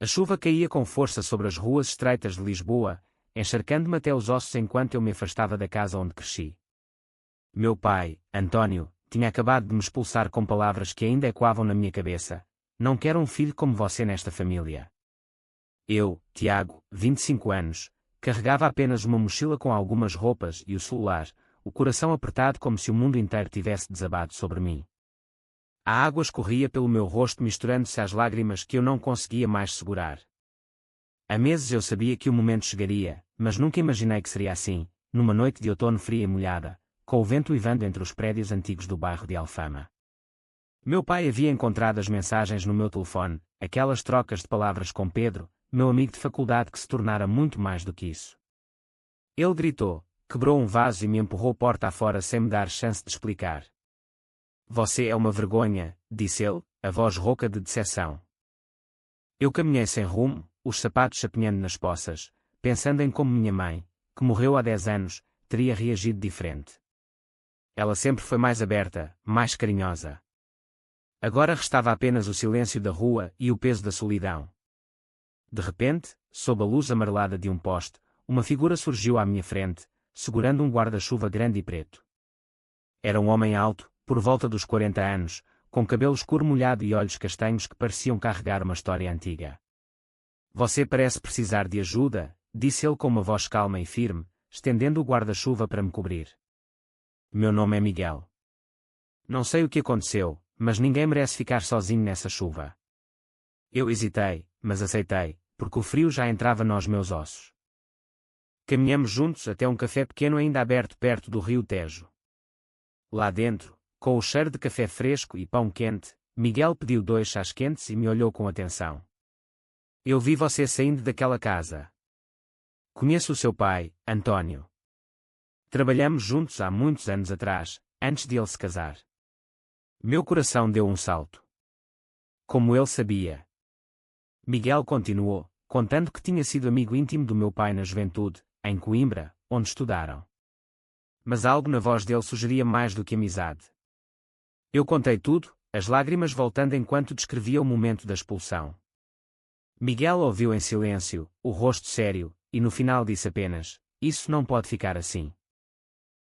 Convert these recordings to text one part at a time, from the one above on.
A chuva caía com força sobre as ruas estreitas de Lisboa, encharcando-me até os ossos enquanto eu me afastava da casa onde cresci. Meu pai, António, tinha acabado de me expulsar com palavras que ainda ecoavam na minha cabeça: "Não quero um filho como você nesta família." Eu, Tiago, 25 anos, carregava apenas uma mochila com algumas roupas e o celular, o coração apertado como se o mundo inteiro tivesse desabado sobre mim. A água escorria pelo meu rosto misturando-se às lágrimas que eu não conseguia mais segurar. Há meses eu sabia que o momento chegaria, mas nunca imaginei que seria assim, numa noite de outono fria e molhada, com o vento uivando entre os prédios antigos do bairro de Alfama. Meu pai havia encontrado as mensagens no meu telefone, aquelas trocas de palavras com Pedro, meu amigo de faculdade que se tornara muito mais do que isso. Ele gritou, quebrou um vaso e me empurrou porta afora sem me dar chance de explicar. "Você é uma vergonha", disse ele, a voz rouca de decepção. Eu caminhei sem rumo, os sapatos chapinhando nas poças, pensando em como minha mãe, que morreu há 10 anos, teria reagido diferente. Ela sempre foi mais aberta, mais carinhosa. Agora restava apenas o silêncio da rua e o peso da solidão. De repente, sob a luz amarelada de um poste, uma figura surgiu à minha frente, segurando um guarda-chuva grande e preto. Era um homem alto, por volta dos 40 anos, com cabelo escuro molhado e olhos castanhos que pareciam carregar uma história antiga. "Você parece precisar de ajuda", disse ele com uma voz calma e firme, estendendo o guarda-chuva para me cobrir. "Meu nome é Miguel. Não sei o que aconteceu, mas ninguém merece ficar sozinho nessa chuva." Eu hesitei, mas aceitei, porque o frio já entrava nos meus ossos. Caminhamos juntos até um café pequeno ainda aberto perto do rio Tejo. Lá dentro, com o cheiro de café fresco e pão quente, Miguel pediu 2 chás quentes e me olhou com atenção. "Eu vi você saindo daquela casa. Conheço o seu pai, António. Trabalhamos juntos há muitos anos atrás, antes de ele se casar." Meu coração deu um salto. Como ele sabia? Miguel continuou, contando que tinha sido amigo íntimo do meu pai na juventude, em Coimbra, onde estudaram. Mas algo na voz dele sugeria mais do que amizade. Eu contei tudo, as lágrimas voltando enquanto descrevia o momento da expulsão. Miguel ouviu em silêncio, o rosto sério, e no final disse apenas: "Isso não pode ficar assim.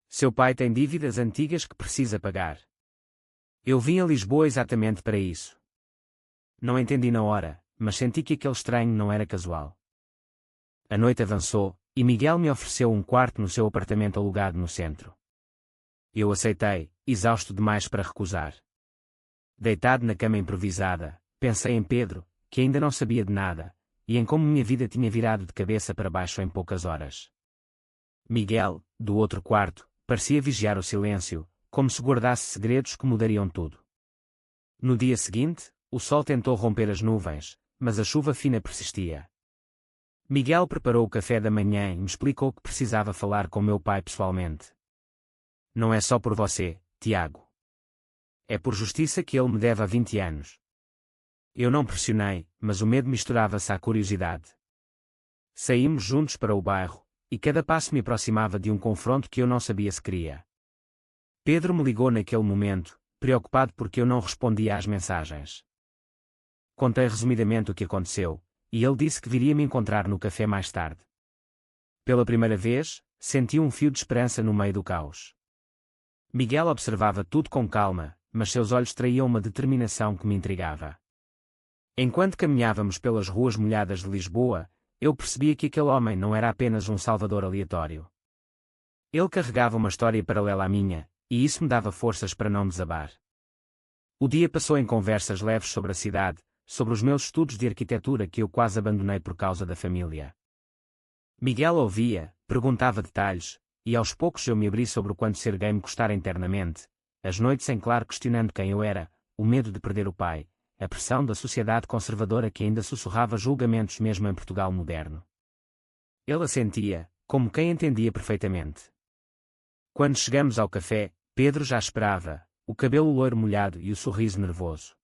Seu pai tem dívidas antigas que precisa pagar." Eu vim a Lisboa exatamente para isso. Não entendi na hora, mas senti que aquele estranho não era casual. A noite avançou, e Miguel me ofereceu um quarto no seu apartamento alugado no centro. Eu aceitei, exausto demais para recusar. Deitado na cama improvisada, pensei em Pedro, que ainda não sabia de nada, e em como minha vida tinha virado de cabeça para baixo em poucas horas. Miguel, do outro quarto, parecia vigiar o silêncio, como se guardasse segredos que mudariam tudo. No dia seguinte, o sol tentou romper as nuvens, mas a chuva fina persistia. Miguel preparou o café da manhã e me explicou que precisava falar com meu pai pessoalmente. "Não é só por você, Tiago. É por justiça que ele me deve há 20 anos." Eu não pressionei, mas o medo misturava-se à curiosidade. Saímos juntos para o bairro, e cada passo me aproximava de um confronto que eu não sabia se queria. Pedro me ligou naquele momento, preocupado porque eu não respondia às mensagens. Contei resumidamente o que aconteceu, e ele disse que viria me encontrar no café mais tarde. Pela primeira vez, senti um fio de esperança no meio do caos. Miguel observava tudo com calma, mas seus olhos traíam uma determinação que me intrigava. Enquanto caminhávamos pelas ruas molhadas de Lisboa, eu percebia que aquele homem não era apenas um salvador aleatório. Ele carregava uma história paralela à minha, e isso me dava forças para não desabar. O dia passou em conversas leves sobre a cidade, sobre os meus estudos de arquitetura que eu quase abandonei por causa da família. Miguel ouvia, perguntava detalhes, e aos poucos eu me abri sobre o quanto ser gay me custara internamente, as noites em claro questionando quem eu era, o medo de perder o pai, a pressão da sociedade conservadora que ainda sussurrava julgamentos mesmo em Portugal moderno. Ele assentia, como quem entendia perfeitamente. Quando chegamos ao café, Pedro já esperava, o cabelo loiro molhado e o sorriso nervoso.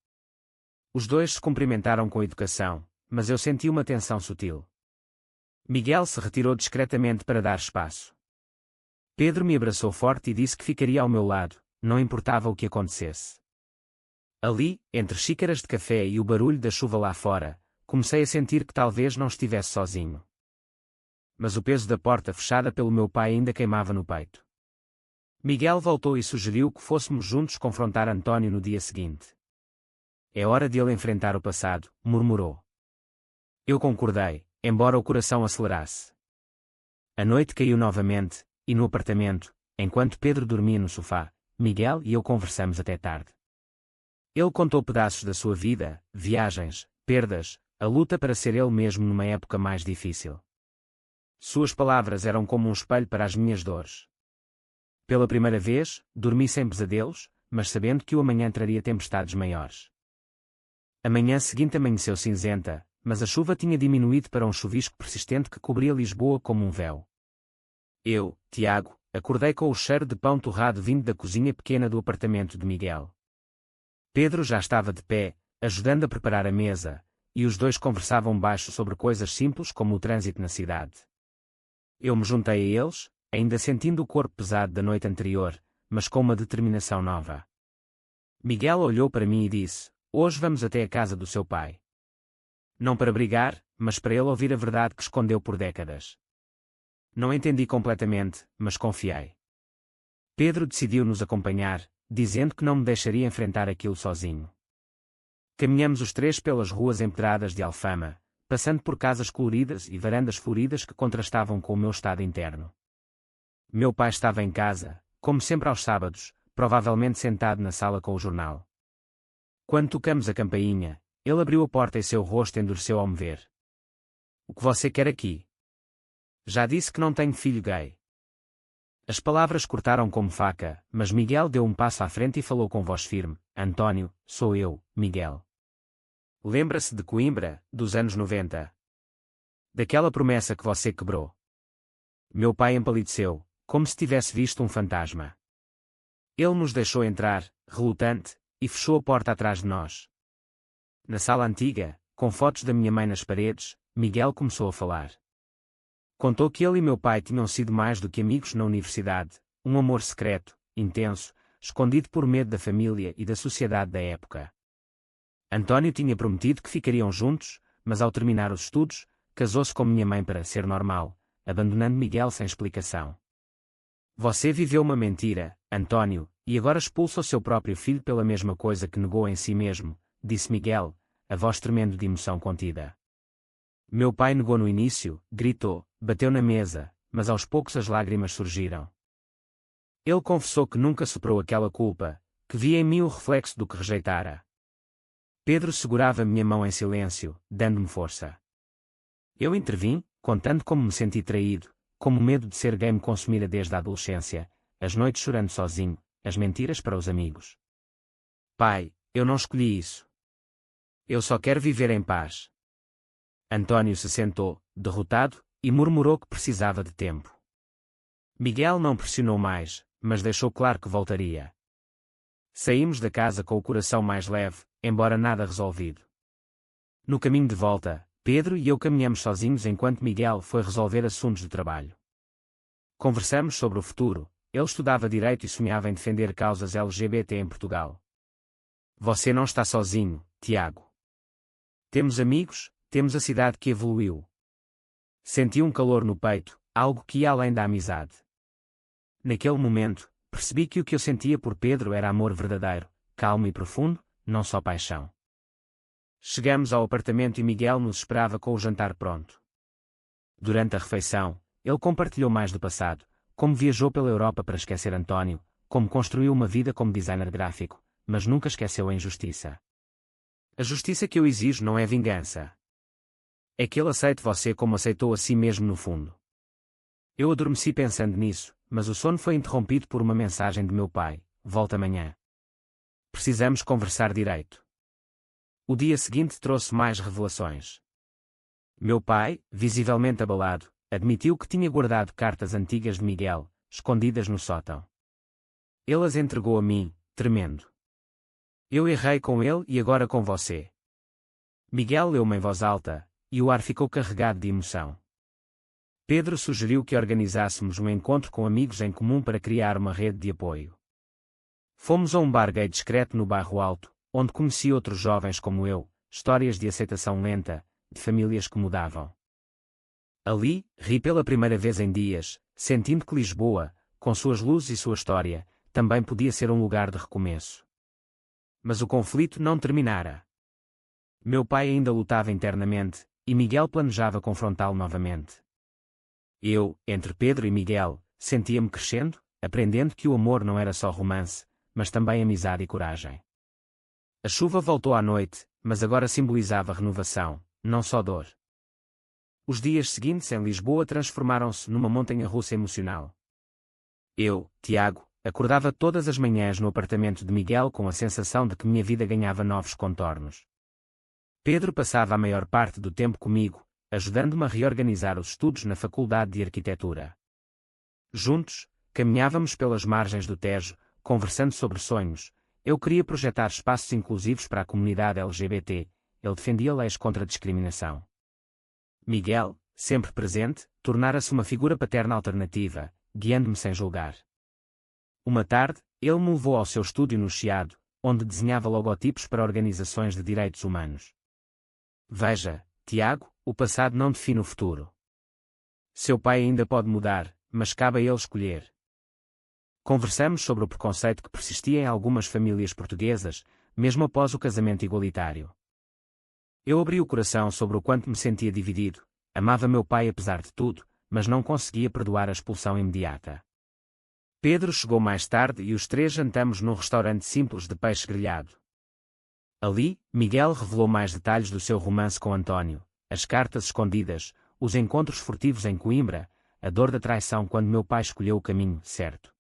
Os dois se cumprimentaram com educação, mas eu senti uma tensão sutil. Miguel se retirou discretamente para dar espaço. Pedro me abraçou forte e disse que ficaria ao meu lado, não importava o que acontecesse. Ali, entre xícaras de café e o barulho da chuva lá fora, comecei a sentir que talvez não estivesse sozinho. Mas o peso da porta fechada pelo meu pai ainda queimava no peito. Miguel voltou e sugeriu que fôssemos juntos confrontar António no dia seguinte. É hora de ele enfrentar o passado, murmurou. Eu concordei, embora o coração acelerasse. A noite caiu novamente, e no apartamento, enquanto Pedro dormia no sofá, Miguel e eu conversamos até tarde. Ele contou pedaços da sua vida, viagens, perdas, a luta para ser ele mesmo numa época mais difícil. Suas palavras eram como um espelho para as minhas dores. Pela primeira vez, dormi sem pesadelos, mas sabendo que o amanhã traria tempestades maiores. A manhã seguinte amanheceu cinzenta, mas a chuva tinha diminuído para um chuvisco persistente que cobria Lisboa como um véu. Eu, Tiago, acordei com o cheiro de pão torrado vindo da cozinha pequena do apartamento de Miguel. Pedro já estava de pé, ajudando a preparar a mesa, e os dois conversavam baixo sobre coisas simples como o trânsito na cidade. Eu me juntei a eles, ainda sentindo o corpo pesado da noite anterior, mas com uma determinação nova. Miguel olhou para mim e disse: hoje vamos até a casa do seu pai. Não para brigar, mas para ele ouvir a verdade que escondeu por décadas. Não entendi completamente, mas confiei. Pedro decidiu nos acompanhar, dizendo que não me deixaria enfrentar aquilo sozinho. Caminhamos os três pelas ruas empedradas de Alfama, passando por casas coloridas e varandas floridas que contrastavam com o meu estado interno. Meu pai estava em casa, como sempre aos sábados, provavelmente sentado na sala com o jornal. Quando tocamos a campainha, ele abriu a porta e seu rosto endureceu ao me ver. O que você quer aqui? Já disse que não tenho filho gay. As palavras cortaram como faca, mas Miguel deu um passo à frente e falou com voz firme: António, sou eu, Miguel. Lembra-se de Coimbra, dos anos 90? Daquela promessa que você quebrou. Meu pai empalideceu, como se tivesse visto um fantasma. Ele nos deixou entrar, relutante, e fechou a porta atrás de nós. Na sala antiga, com fotos da minha mãe nas paredes, Miguel começou a falar. Contou que ele e meu pai tinham sido mais do que amigos na universidade, um amor secreto, intenso, escondido por medo da família e da sociedade da época. António tinha prometido que ficariam juntos, mas ao terminar os estudos, casou-se com minha mãe para ser normal, abandonando Miguel sem explicação. Você viveu uma mentira, António, e agora expulsa o seu próprio filho pela mesma coisa que negou em si mesmo, disse Miguel, a voz tremendo de emoção contida. Meu pai negou no início, gritou, bateu na mesa, mas aos poucos as lágrimas surgiram. Ele confessou que nunca superou aquela culpa, que via em mim o reflexo do que rejeitara. Pedro segurava minha mão em silêncio, dando-me força. Eu intervim, contando como me senti traído, como o medo de ser gay me consumira desde a adolescência, as noites chorando sozinho, as mentiras para os amigos. Pai, eu não escolhi isso. Eu só quero viver em paz. António se sentou, derrotado, e murmurou que precisava de tempo. Miguel não pressionou mais, mas deixou claro que voltaria. Saímos da casa com o coração mais leve, embora nada resolvido. No caminho de volta, Pedro e eu caminhamos sozinhos enquanto Miguel foi resolver assuntos de trabalho. Conversamos sobre o futuro. Ele estudava direito e sonhava em defender causas LGBT em Portugal. Você não está sozinho, Tiago. Temos amigos, temos a cidade que evoluiu. Senti um calor no peito, algo que ia além da amizade. Naquele momento, percebi que o que eu sentia por Pedro era amor verdadeiro, calmo e profundo, não só paixão. Chegamos ao apartamento e Miguel nos esperava com o jantar pronto. Durante a refeição, ele compartilhou mais do passado, como viajou pela Europa para esquecer António, como construiu uma vida como designer gráfico, mas nunca esqueceu a injustiça. A justiça que eu exijo não é vingança. É que ele aceite você como aceitou a si mesmo no fundo. Eu adormeci pensando nisso, mas o sono foi interrompido por uma mensagem de meu pai: volta amanhã. Precisamos conversar direito. O dia seguinte trouxe mais revelações. Meu pai, visivelmente abalado, admitiu que tinha guardado cartas antigas de Miguel, escondidas no sótão. Ele as entregou a mim, tremendo. Eu errei com ele e agora com você. Miguel leu-me em voz alta, e o ar ficou carregado de emoção. Pedro sugeriu que organizássemos um encontro com amigos em comum para criar uma rede de apoio. Fomos a um bar gay discreto no Bairro Alto, onde conheci outros jovens como eu, histórias de aceitação lenta, de famílias que mudavam. Ali, ri pela primeira vez em dias, sentindo que Lisboa, com suas luzes e sua história, também podia ser um lugar de recomeço. Mas o conflito não terminara. Meu pai ainda lutava internamente, e Miguel planejava confrontá-lo novamente. Eu, entre Pedro e Miguel, sentia-me crescendo, aprendendo que o amor não era só romance, mas também amizade e coragem. A chuva voltou à noite, mas agora simbolizava renovação, não só dor. Os dias seguintes em Lisboa transformaram-se numa montanha-russa emocional. Eu, Tiago, acordava todas as manhãs no apartamento de Miguel com a sensação de que minha vida ganhava novos contornos. Pedro passava a maior parte do tempo comigo, ajudando-me a reorganizar os estudos na Faculdade de Arquitetura. Juntos, caminhávamos pelas margens do Tejo, conversando sobre sonhos. Eu queria projetar espaços inclusivos para a comunidade LGBT, ele defendia leis contra a discriminação. Miguel, sempre presente, tornara-se uma figura paterna alternativa, guiando-me sem julgar. Uma tarde, ele me levou ao seu estúdio no Chiado, onde desenhava logotipos para organizações de direitos humanos. Veja, Tiago, o passado não define o futuro. Seu pai ainda pode mudar, mas cabe a ele escolher. Conversamos sobre o preconceito que persistia em algumas famílias portuguesas, mesmo após o casamento igualitário. Eu abri o coração sobre o quanto me sentia dividido, amava meu pai apesar de tudo, mas não conseguia perdoar a expulsão imediata. Pedro chegou mais tarde e os três jantamos num restaurante simples de peixe grelhado. Ali, Miguel revelou mais detalhes do seu romance com António, as cartas escondidas, os encontros furtivos em Coimbra, a dor da traição quando meu pai escolheu o caminho certo.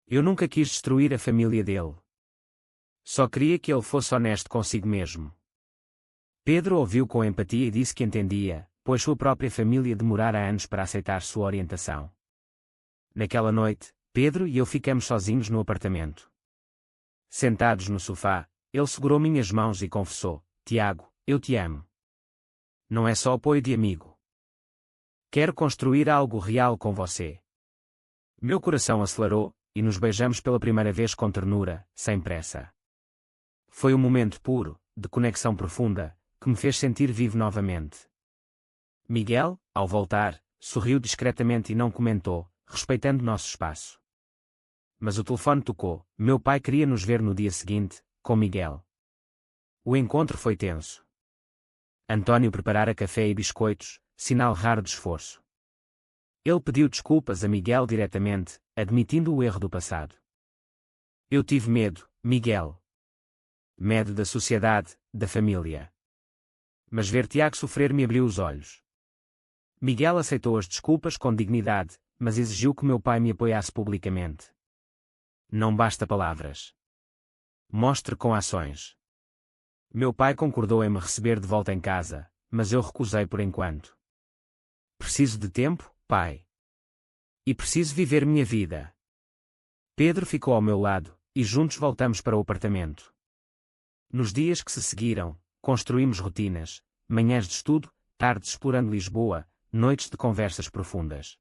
Eu nunca quis destruir a família dele. Só queria que ele fosse honesto consigo mesmo. Pedro ouviu com empatia e disse que entendia, pois sua própria família demorara anos para aceitar sua orientação. Naquela noite, Pedro e eu ficamos sozinhos no apartamento. Sentados no sofá, ele segurou minhas mãos e confessou: Tiago, eu te amo. Não é só apoio de amigo. Quero construir algo real com você. Meu coração acelerou, e nos beijamos pela primeira vez com ternura, sem pressa. Foi um momento puro, de conexão profunda, que me fez sentir vivo novamente. Miguel, ao voltar, sorriu discretamente e não comentou, respeitando nosso espaço. Mas o telefone tocou, meu pai queria nos ver no dia seguinte, com Miguel. O encontro foi tenso. António preparara café e biscoitos, sinal raro de esforço. Ele pediu desculpas a Miguel diretamente, admitindo o erro do passado. Eu tive medo, Miguel. Medo da sociedade, da família. Mas ver Tiago sofrer me abriu os olhos. Miguel aceitou as desculpas com dignidade, mas exigiu que meu pai me apoiasse publicamente. Não basta palavras. Mostre com ações. Meu pai concordou em me receber de volta em casa, mas eu recusei por enquanto. Preciso de tempo, pai. E preciso viver minha vida. Pedro ficou ao meu lado, e juntos voltamos para o apartamento. Nos dias que se seguiram, construímos rotinas, manhãs de estudo, tardes explorando Lisboa, noites de conversas profundas.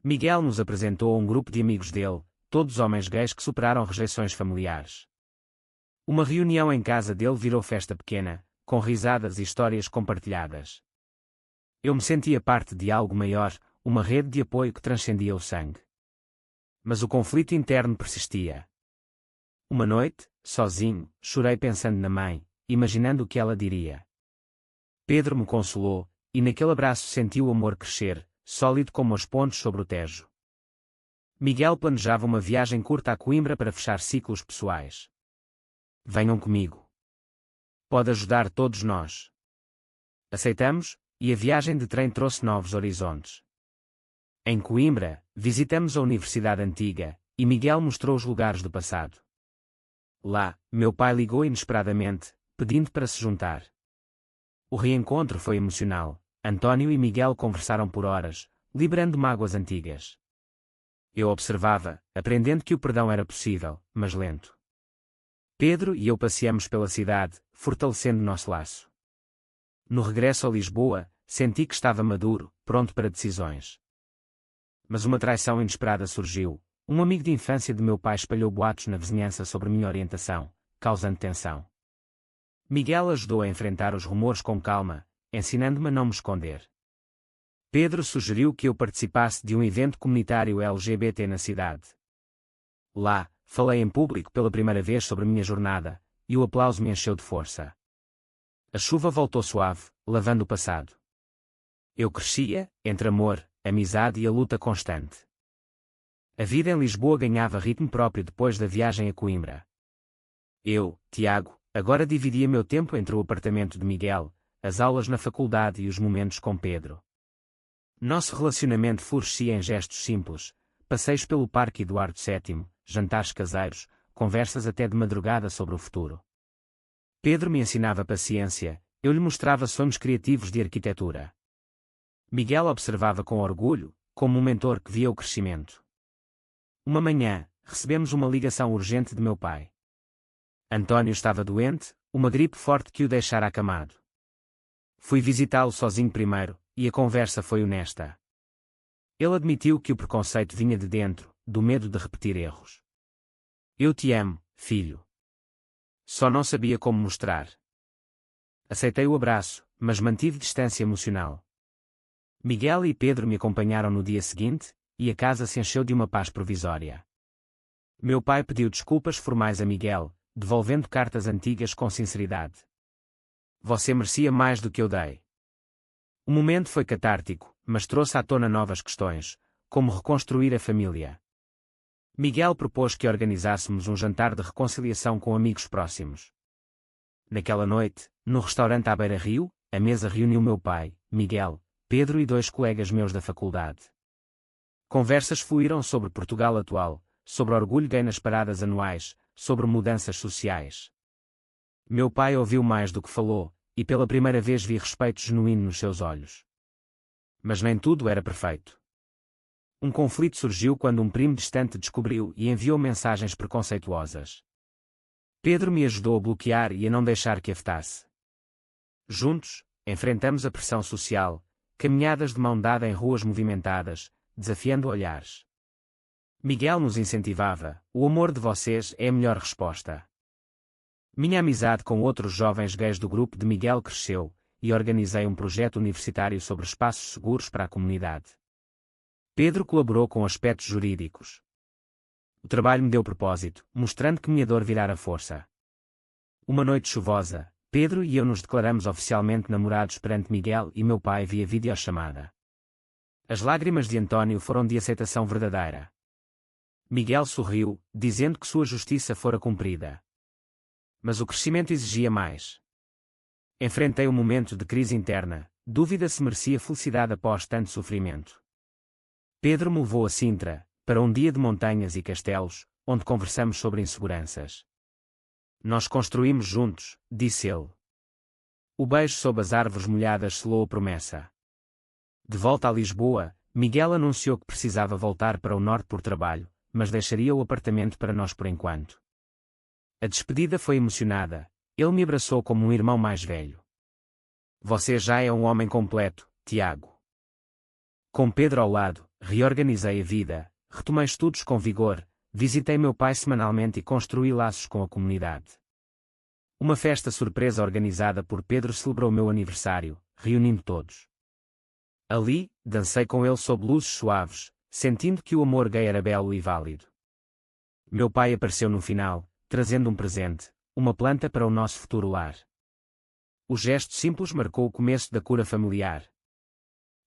Miguel nos apresentou um grupo de amigos dele, todos homens gays que superaram rejeições familiares. Uma reunião em casa dele virou festa pequena, com risadas e histórias compartilhadas. Eu me sentia parte de algo maior, uma rede de apoio que transcendia o sangue. Mas o conflito interno persistia. Uma noite, sozinho, chorei pensando na mãe, imaginando o que ela diria. Pedro me consolou, e naquele abraço senti o amor crescer, sólido como as pontes sobre o Tejo. Miguel planejava uma viagem curta a Coimbra para fechar ciclos pessoais. Venham comigo. Pode ajudar todos nós. Aceitamos, e a viagem de trem trouxe novos horizontes. Em Coimbra, visitamos a Universidade Antiga, e Miguel mostrou os lugares do passado. Lá, meu pai ligou inesperadamente, pedindo para se juntar. O reencontro foi emocional. António e Miguel conversaram por horas, liberando mágoas antigas. Eu observava, aprendendo que o perdão era possível, mas lento. Pedro e eu passeamos pela cidade, fortalecendo nosso laço. No regresso a Lisboa, senti que estava maduro, pronto para decisões. Mas uma traição inesperada surgiu. Um amigo de infância de meu pai espalhou boatos na vizinhança sobre minha orientação, causando tensão. Miguel ajudou a enfrentar os rumores com calma, ensinando-me a não me esconder. Pedro sugeriu que eu participasse de um evento comunitário LGBT na cidade. Lá, falei em público pela primeira vez sobre minha jornada, e o aplauso me encheu de força. A chuva voltou suave, lavando o passado. Eu crescia, entre amor, amizade e a luta constante. A vida em Lisboa ganhava ritmo próprio depois da viagem a Coimbra. Eu, Tiago, agora dividia meu tempo entre o apartamento de Miguel, as aulas na faculdade e os momentos com Pedro. Nosso relacionamento florescia em gestos simples, passeios pelo Parque Eduardo VII, jantares caseiros, conversas até de madrugada sobre o futuro. Pedro me ensinava paciência, eu lhe mostrava sonhos criativos de arquitetura. Miguel observava com orgulho, como um mentor que via o crescimento. Uma manhã, recebemos uma ligação urgente de meu pai. António estava doente, uma gripe forte que o deixara acamado. Fui visitá-lo sozinho primeiro, e a conversa foi honesta. Ele admitiu que o preconceito vinha de dentro, do medo de repetir erros. Eu te amo, filho. Só não sabia como mostrar. Aceitei o abraço, mas mantive distância emocional. Miguel e Pedro me acompanharam no dia seguinte, e a casa se encheu de uma paz provisória. Meu pai pediu desculpas formais a Miguel, devolvendo cartas antigas com sinceridade. Você merecia mais do que eu dei. O momento foi catártico, mas trouxe à tona novas questões, como reconstruir a família. Miguel propôs que organizássemos um jantar de reconciliação com amigos próximos. Naquela noite, no restaurante à beira-rio, a mesa reuniu meu pai, Miguel, Pedro e 2 colegas meus da faculdade. Conversas fluíram sobre Portugal atual, sobre orgulho gay nas paradas anuais, sobre mudanças sociais. Meu pai ouviu mais do que falou, e pela primeira vez vi respeito genuíno nos seus olhos. Mas nem tudo era perfeito. Um conflito surgiu quando um primo distante descobriu e enviou mensagens preconceituosas. Pedro me ajudou a bloquear e a não deixar que afetasse. Juntos, enfrentamos a pressão social, caminhadas de mão dada em ruas movimentadas, desafiando olhares. Miguel nos incentivava: o amor de vocês é a melhor resposta. Minha amizade com outros jovens gays do grupo de Miguel cresceu, e organizei um projeto universitário sobre espaços seguros para a comunidade. Pedro colaborou com aspectos jurídicos. O trabalho me deu propósito, mostrando que minha dor virara força. Uma noite chuvosa, Pedro e eu nos declaramos oficialmente namorados perante Miguel e meu pai via videochamada. As lágrimas de António foram de aceitação verdadeira. Miguel sorriu, dizendo que sua justiça fora cumprida. Mas o crescimento exigia mais. Enfrentei um momento de crise interna, dúvida se merecia felicidade após tanto sofrimento. Pedro me levou a Sintra, para um dia de montanhas e castelos, onde conversamos sobre inseguranças. Nós construímos juntos, disse ele. O beijo sob as árvores molhadas selou a promessa. De volta a Lisboa, Miguel anunciou que precisava voltar para o norte por trabalho, mas deixaria o apartamento para nós por enquanto. A despedida foi emocionada, ele me abraçou como um irmão mais velho. Você já é um homem completo, Tiago. Com Pedro ao lado, reorganizei a vida, retomei estudos com vigor, visitei meu pai semanalmente e construí laços com a comunidade. Uma festa surpresa organizada por Pedro celebrou meu aniversário, reunindo todos. Ali, dancei com ele sob luzes suaves, sentindo que o amor gay era belo e válido. Meu pai apareceu no final, trazendo um presente, uma planta para o nosso futuro lar. O gesto simples marcou o começo da cura familiar.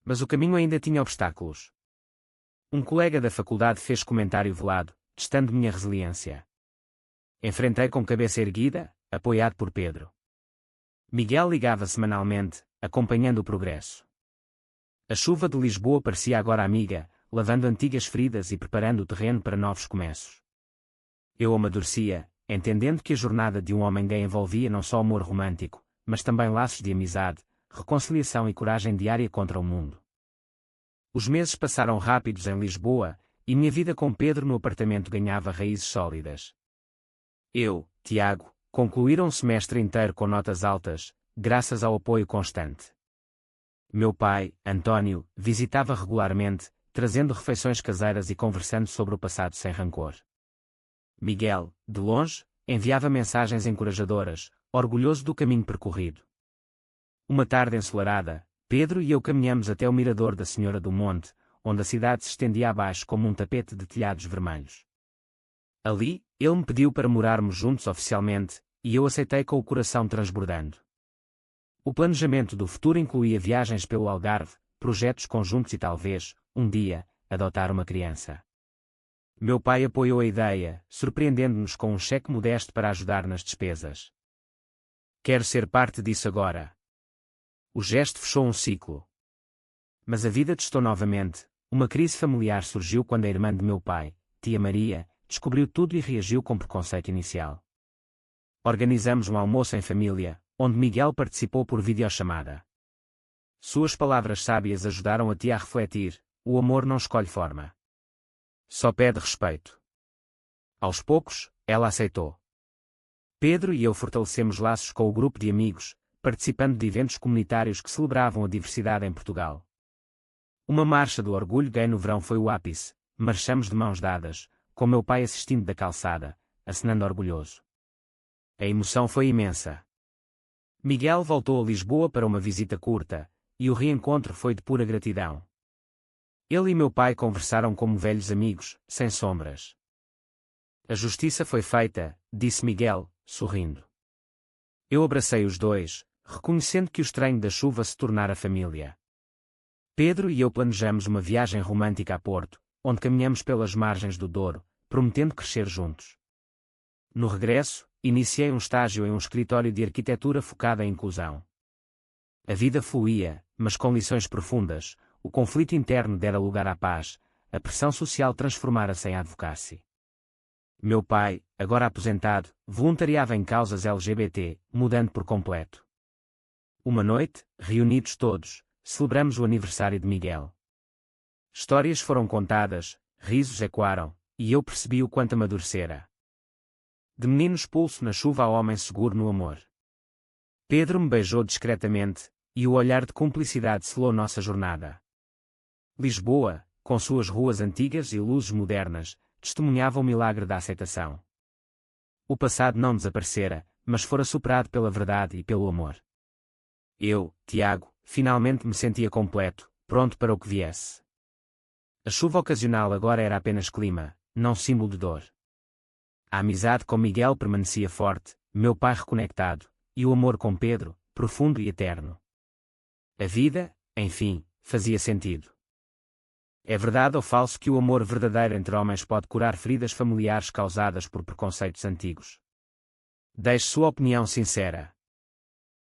Mas o caminho ainda tinha obstáculos. Um colega da faculdade fez comentário velado, testando minha resiliência. Enfrentei com cabeça erguida, apoiado por Pedro. Miguel ligava semanalmente, acompanhando o progresso. A chuva de Lisboa parecia agora amiga, lavando antigas feridas e preparando o terreno para novos começos. Eu amadurecia, entendendo que a jornada de um homem gay envolvia não só amor romântico, mas também laços de amizade, reconciliação e coragem diária contra o mundo. Os meses passaram rápidos em Lisboa, e minha vida com Pedro no apartamento ganhava raízes sólidas. Eu, Tiago, concluíra um semestre inteiro com notas altas, graças ao apoio constante. Meu pai, António, visitava regularmente, trazendo refeições caseiras e conversando sobre o passado sem rancor. Miguel, de longe, enviava mensagens encorajadoras, orgulhoso do caminho percorrido. Uma tarde ensolarada, Pedro e eu caminhamos até o mirador da Senhora do Monte, onde a cidade se estendia abaixo como um tapete de telhados vermelhos. Ali, ele me pediu para morarmos juntos oficialmente, e eu aceitei com o coração transbordando. O planejamento do futuro incluía viagens pelo Algarve, projetos conjuntos e talvez, um dia, adotar uma criança. Meu pai apoiou a ideia, surpreendendo-nos com um cheque modesto para ajudar nas despesas. Quero ser parte disso agora. O gesto fechou um ciclo. Mas a vida testou novamente. Uma crise familiar surgiu quando a irmã de meu pai, tia Maria, descobriu tudo e reagiu com preconceito inicial. Organizamos um almoço em família, onde Miguel participou por videochamada. Suas palavras sábias ajudaram a tia a refletir: o amor não escolhe forma. Só pede respeito. Aos poucos, ela aceitou. Pedro e eu fortalecemos laços com o grupo de amigos, participando de eventos comunitários que celebravam a diversidade em Portugal. Uma marcha do orgulho gay no verão foi o ápice. Marchamos de mãos dadas, com meu pai assistindo da calçada, acenando orgulhoso. A emoção foi imensa. Miguel voltou a Lisboa para uma visita curta, e o reencontro foi de pura gratidão. Ele e meu pai conversaram como velhos amigos, sem sombras. A justiça foi feita, disse Miguel, sorrindo. Eu abracei os dois, reconhecendo que o estranho da chuva se tornara família. Pedro e eu planejamos uma viagem romântica a Porto, onde caminhamos pelas margens do Douro, prometendo crescer juntos. No regresso, iniciei um estágio em um escritório de arquitetura focado em inclusão. A vida fluía, mas com lições profundas. O conflito interno dera lugar à paz, a pressão social transformara-se em advocacy. Meu pai, agora aposentado, voluntariava em causas LGBT, mudando por completo. Uma noite, reunidos todos, celebramos o aniversário de Miguel. Histórias foram contadas, risos ecoaram, e eu percebi o quanto amadurecera. De menino expulso na chuva a homem seguro no amor. Pedro me beijou discretamente, e o olhar de cumplicidade selou nossa jornada. Lisboa, com suas ruas antigas e luzes modernas, testemunhava o milagre da aceitação. O passado não desaparecera, mas fora superado pela verdade e pelo amor. Eu, Tiago, finalmente me sentia completo, pronto para o que viesse. A chuva ocasional agora era apenas clima, não símbolo de dor. A amizade com Miguel permanecia forte, meu pai reconectado, e o amor com Pedro, profundo e eterno. A vida, enfim, fazia sentido. É verdade ou falso que o amor verdadeiro entre homens pode curar feridas familiares causadas por preconceitos antigos? Deixe sua opinião sincera.